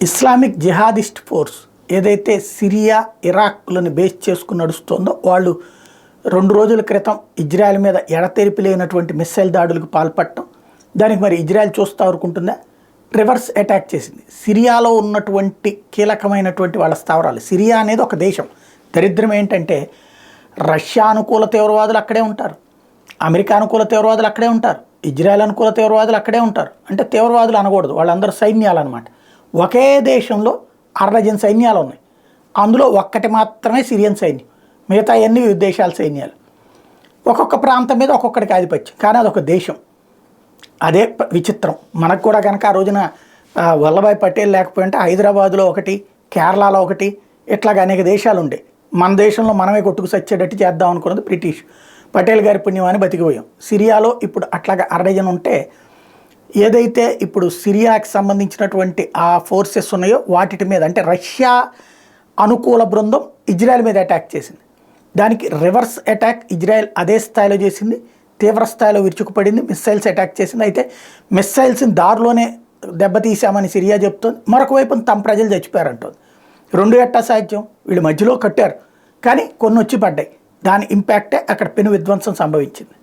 Islamic jihadist force ఏదైతే Syria ఇరాక్లను base చేసుకుని నడుస్తుందో వాళ్ళు 2 రోజుల క్రితం ఇజ్రాయెల్ మీద ఎడతెరిపి లేనటువంటి మిస్సైల్ దాడులకు పాల్పడటం, దానికి మరి ఇజ్రాయెల్ చూస్తూ ఊరుకుంటుందా? రివర్స్ అటాక్ చేసింది. సిరియాలో ఉన్నటువంటి కీలకమైనటువంటి వాళ్ళ స్థావరాలు. సిరియా అనేది ఒక దేశం. దరిద్రం ఏంటంటే రష్యా అనుకూల తీవ్రవాదులు అక్కడే ఉంటారు, అమెరికా అనుకూల తీవ్రవాదులు అక్కడే ఉంటారు, ఇజ్రాయెల్ అనుకూల తీవ్రవాదులు అక్కడే ఉంటారు. అంటే తీవ్రవాదులు అనకూడదు, వాళ్ళందరూ సైన్యాలు అనమాట. ఒకే దేశంలో 60 సైన్యాలు ఉన్నాయి. అందులో ఒక్కటి మాత్రమే సిరియన్ సైన్యం, మిగతా అన్ని వివిధ దేశాల సైన్యాలు. ఒక్కొక్క ప్రాంతం మీద ఒక్కొక్కడికి ఆధిపత్యం, కానీ అదొక దేశం. అదే విచిత్రం. మనకు కూడా కనుక ఆ రోజున వల్లభాయ్ పటేల్ లేకపోయింటే హైదరాబాదులో ఒకటి, కేరళలో ఒకటి, ఇట్లాగా అనేక దేశాలు ఉండే. మన దేశంలో మనమే కొట్టుకు సచ్చేటట్టు చేద్దాం అనుకున్నది బ్రిటిష్. పటేల్ గారి పుణ్యమాని బతికిపోయాం. సిరియాలో ఇప్పుడు అట్లాగా 60 ఉంటే, ఏదైతే ఇప్పుడు సిరియాకి సంబంధించినటువంటి ఆ ఫోర్సెస్ ఉన్నాయో వాటి మీద, అంటే రష్యా అనుకూల బృందం ఇజ్రాయెల్ మీద అటాక్ చేసింది. దానికి రివర్స్ అటాక్ ఇజ్రాయెల్ అదే స్థాయిలో చేసింది, తీవ్ర స్థాయిలో విరుచుకుపడింది, మిస్సైల్స్ అటాక్ చేసింది. అయితే మిస్సైల్స్ని దారిలోనే దెబ్బతీసామని సిరియా చెప్తుంది, మరొక వైపు తమ ప్రజలు చచ్చిపోయారంటుంది. 2 ఎట్టా సాధ్యం? వీళ్ళు మధ్యలో కట్టారు, కానీ కొన్ని వచ్చి పడ్డాయి. దాని ఇంపాక్టే అక్కడ పెను విధ్వంసం సంభవించింది.